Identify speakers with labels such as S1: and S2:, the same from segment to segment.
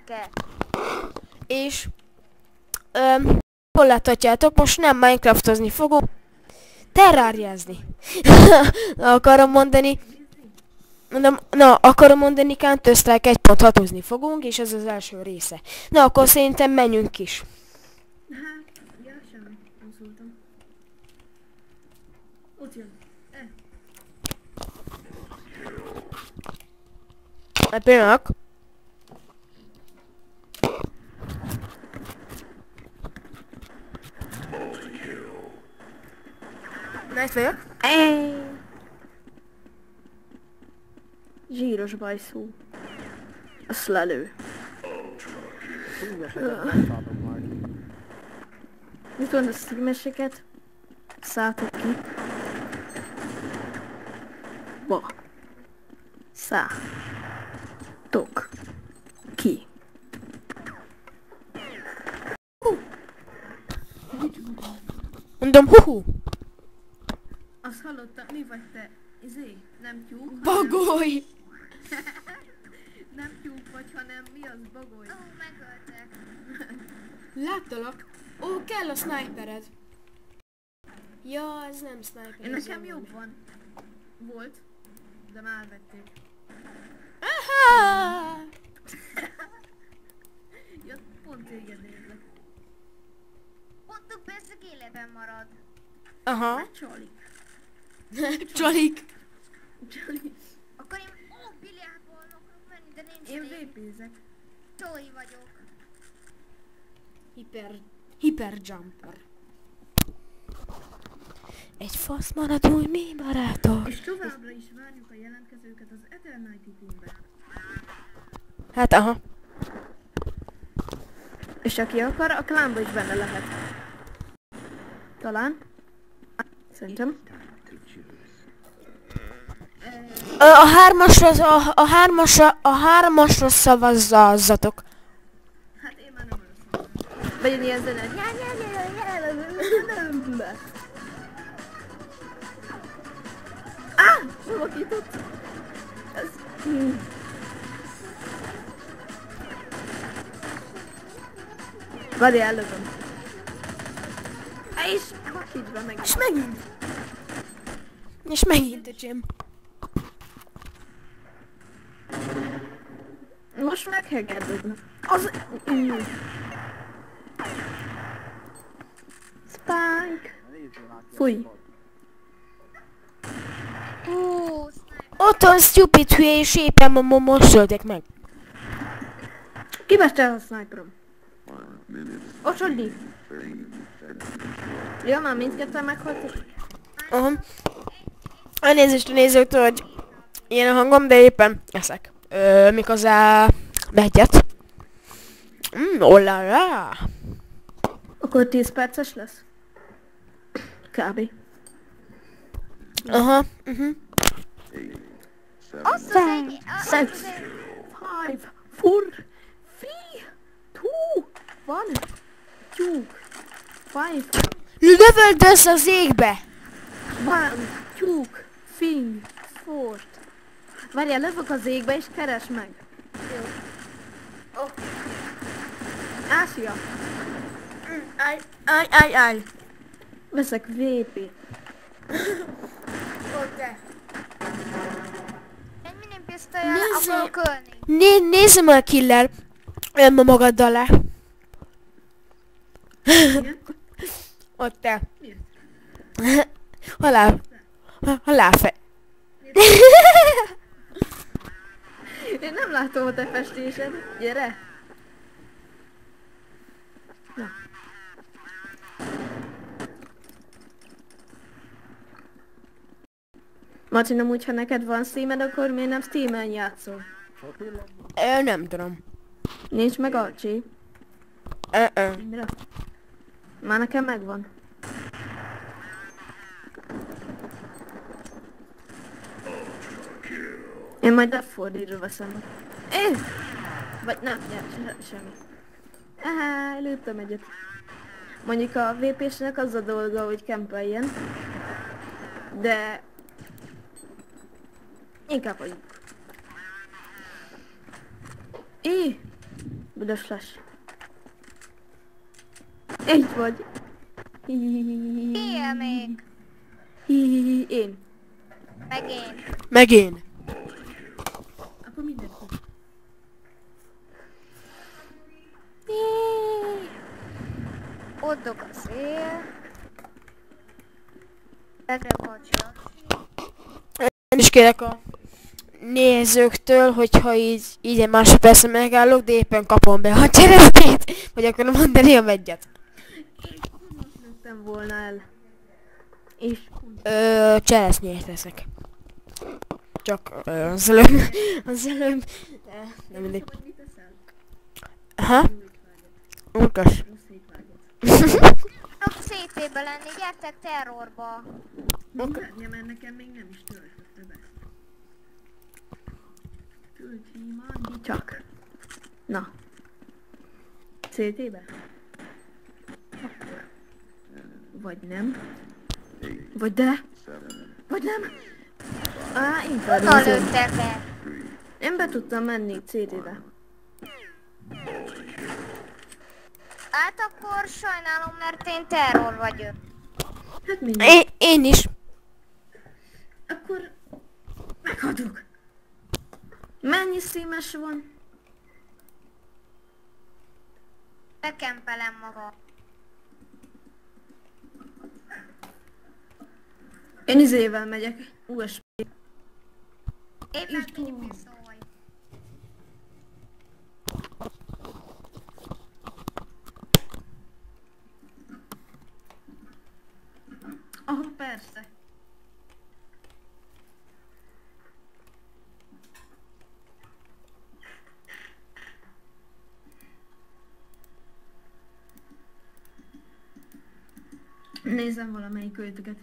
S1: Gyerekek!
S2: És... hol láthatjátok, most nem Minecraftozni fogok, terráriázni. Akarom mondani... akarom mondani, Counter-Strike 1.6-ozni fogunk, és ez az első része. Na, akkor szerintem menjünk is.
S3: Hát, ja, semmi. Nem szóltam. Ott jön.
S2: Egy pillanat. Na, itt vagyok.
S3: Zsíros bajszú. Azt lelő. Mit van a szímeseket? Szálltok ki. Ba. Tok. Ki.
S2: Mondom, huhu.
S3: Azt hallottam, mi vagy te? Nem tyúk?
S2: Bagoly.
S3: Nem tyúk vagy, hanem mi az bagoly?
S1: Ó, megöltek.
S2: Láttalak. Ó, kell a snipered. Ja, ez nem sniper.
S3: Én
S2: ez
S3: nekem
S2: valami.
S3: jobb van. Volt, de már elvették.
S2: Aha!
S3: Ja, pont téged nézlek.
S1: Ott persze életben marad.
S2: Aha.
S3: Hát csalik.
S2: Csalik.
S3: Csalik.
S1: Akkor én biliárdból akarok menni, de nincs
S3: Én
S1: idő.
S3: vépézek.
S1: Csói vagyok.
S2: Hyper jumper. Egy fasz maradúj, mi barátok.
S3: És továbbra is várjuk a jelentkezőket az Eternity Teamben.
S2: Hát aha.
S3: És aki akar, a klánba is benne lehet. Talán. Szerintem.
S2: A hármasra szavazzatok.
S3: Hát én már nem először. Vagy ilyen zene. Valakított. Ez... Várj, ellövöm. És vakíts be meg.
S2: És megint. És megint a Jim.
S3: Most meghegedődne. Az... Spike. Fúj.
S2: Otthon stupid hülye és éppen most öltek meg.
S3: Kiveste el a sniperom. Ocsodni. Ja, már mindketten meghaltak.
S2: Aha. Elnézést a nézőktől, hogy ilyen a hangom, de éppen eszek. Méghozzá megyet. Olala.
S3: Akkor 10 perces lesz? Kb.
S2: Aha.
S1: Azt az egy...
S3: Six, 5, 4, 3, 2, 1, tyúk, 5,
S2: Lövöldöz az égbe!
S3: 1, tyúk, fing, fort. Várjál, lövök az égbe és keresd meg. Jó. Oh. Ázsia.
S2: Állj.
S3: Veszek VP.
S1: Egy mini pisztolyjal akarok ölni.
S2: Nézzem a killer. Magaddal le. Ott te. Halálfej.
S3: Én nem látom a te festésed. Gyere. Na. Marci, nem úgy, ha neked van Steamed, akkor miért nem Steamen játszol?
S2: Nem tudom.
S3: Nincs meg Archie. Mire? Már nekem megvan. Én majd Left 4 Dead-ről veszem. Vagy nem, semmi. Lőttem egyet. Mondjuk a VP-snek az a dolga, hogy kempeljen. De... inkább hagyjuk. Büdös flash. Így vagy.
S1: Él még.
S3: Én.
S1: Meg én.
S2: Meg én.
S3: Akkor mindent fog.
S1: Ott dog a szél. Egyre bocsánat.
S2: Én is kérek a nézőktől, hogyha így egy másodpercre megállok, de éppen kapom be a cseresztét, vagy akarom mondani a megyet.
S3: Lőttem volna el. És
S2: Cseresznyét teszek. Csak az előbb, nem mindegy.
S3: hogy mit teszel?
S2: Aha. Utas.
S1: Tudok CT-be lenni, gyertek terrorba.
S3: Mutatja, mert nekem még nem is töltötte be. Töltsi, Mandi. Csak. Na. CT-be? Akkor. Vagy nem. Vagy de. Vagy nem. Én
S1: Honnan
S3: felrúzom.
S1: lőttek be?
S3: Én be tudtam menni CT-be.
S1: Hát akkor sajnálom, mert én terror vagyok.
S3: Hát mindegy.
S2: Én is.
S3: Akkor meghadok. Mennyi szímes van?
S1: Bekempelem maga.
S3: Én izével megyek. USB.
S1: Én meg mindig szólj.
S3: Persze. Nézzem valamelyik őtöket.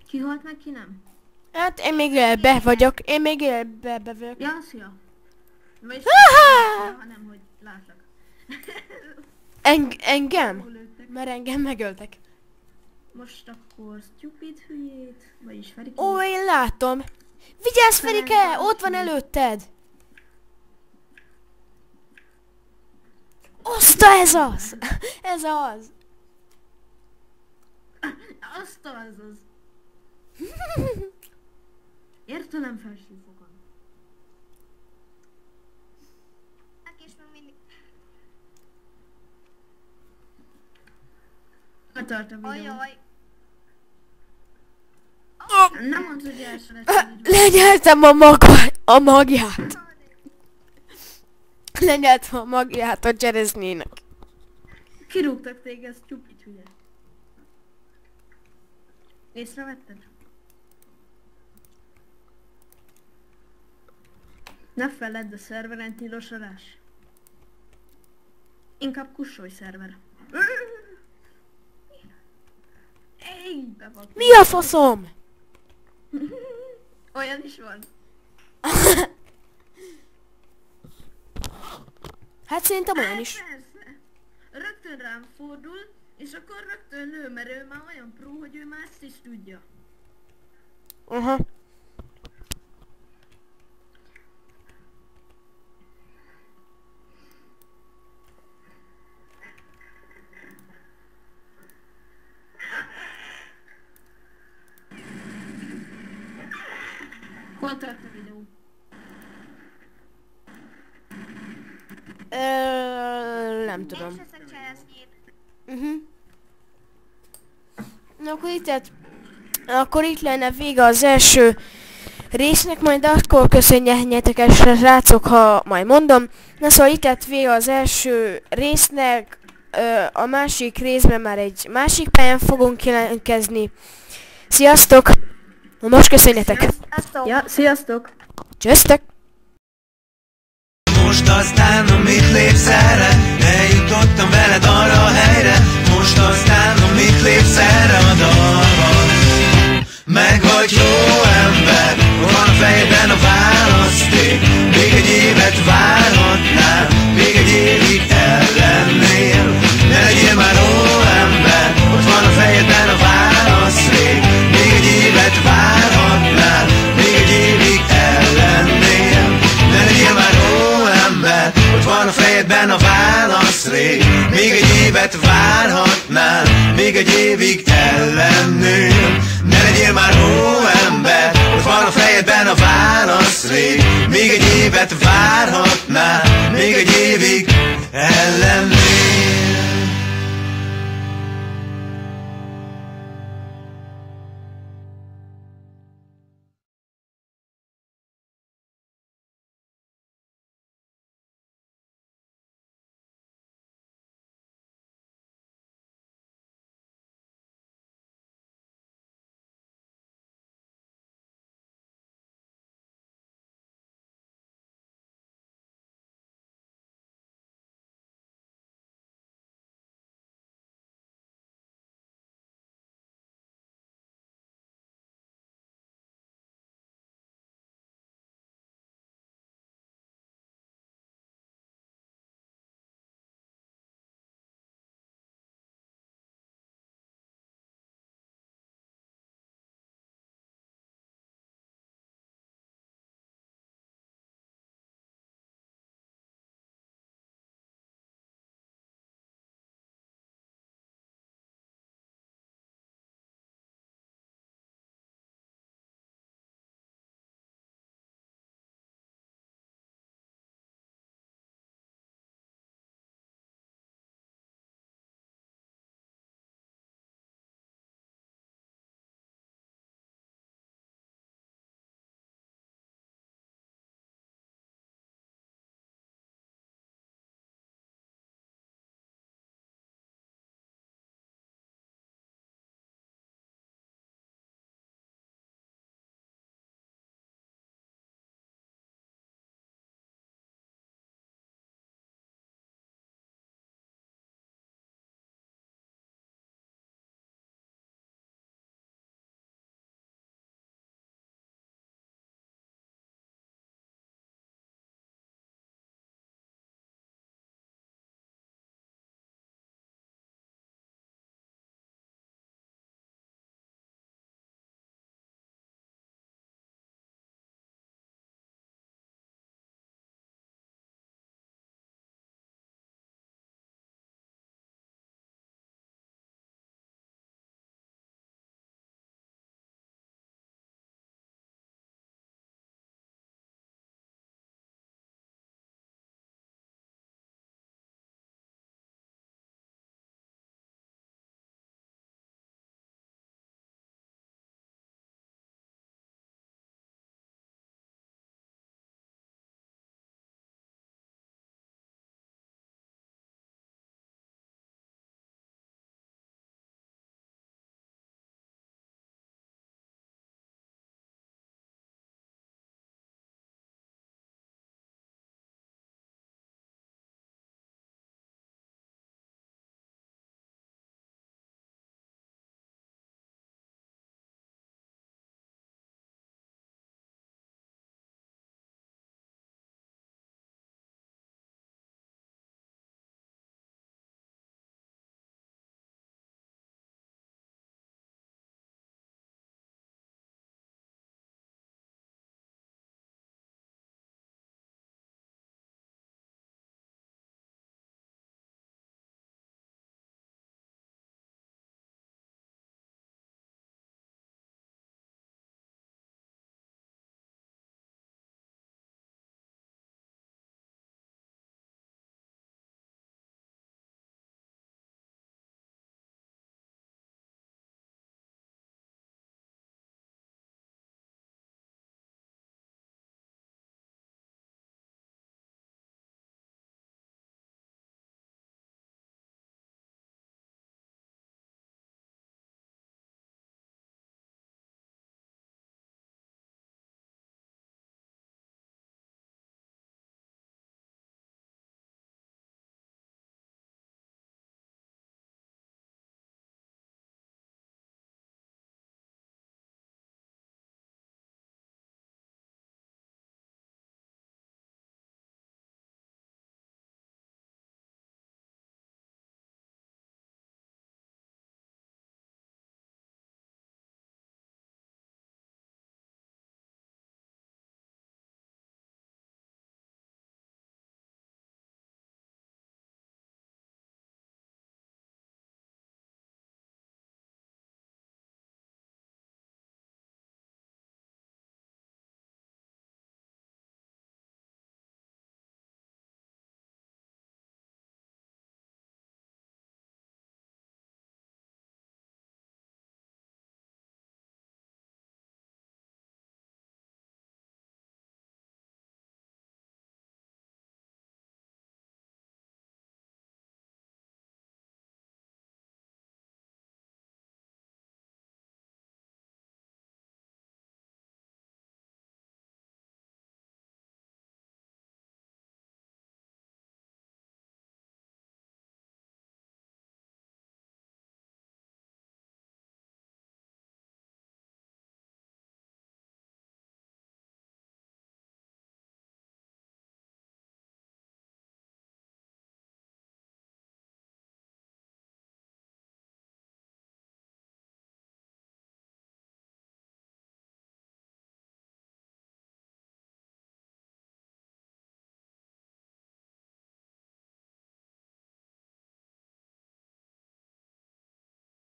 S3: Ki halt meg, ki nem?
S2: Hát én még élbe vagyok, én még élbe vagyok.
S3: Ja, szia. Vagyis ha nem, hogy látlak.
S2: Engem?
S3: Hol lőttek?
S2: Mert engem megöltek.
S3: Most akkor stupid hülyét, vagyis Ferikét.
S2: Ó, én látom. Vigyázz, Ferike, ott van előtted. Oszta, ez az! Ez az!
S3: Azt az. Értelem felső fokon.
S1: És még mindig...
S3: Tart a videó.
S1: Ajaj.
S3: Nem mondd, hogy elsőre.
S2: Lenyeltem a magját. Lenyeltem a magját a cseresznyének.
S3: Kirúgtak téged, stupid hülye. Észrevetted? Ne feledd, a szerveren tilos alás. Inkább kussolj szerver. Ej, bevak.
S2: Mi a faszom?
S3: Olyan is van.
S2: Hát szerintem olyan is.
S3: Persze. Rögtön rám fordul, és akkor rögtön lő, mert ő már olyan pró, hogy ő már ezt is tudja.
S2: Aha.
S3: Hol tart a videó?
S2: Nem tudom.
S1: És ezek cseresznyét.
S2: Na akkor itt lenne vége az első résznek, majd akkor köszönjetek el, srácok, ha majd mondom. Na szóval itt lett vége az első résznek, a másik részben már egy másik pályán fogunk jelentkezni. Sziasztok! Na most köszönjetek!
S1: Sziasztok!
S3: Ja, sziasztok!
S2: Csöztök!
S4: Most aztán, amit lépsz erre, eljutottam veled arra a helyre. Most aztán, amit lépsz erre a dalban, meg vagy jó ember, ott van a fejedben a választék. Még egy évet várhatnál, még egy évig ellennél. Ne legyél már jó ember, ott van a fejedben a választék. Még egy évet várhatnál, még egy évig ellennél. Ne legyél már jó ember, ott van fejedben a válasz rég. Még egy évet várhatnál, még egy évig ellennél. Ne legyél már hóember, ott van a fejedben a válasz rég. Még egy évet várhatnál, még egy évig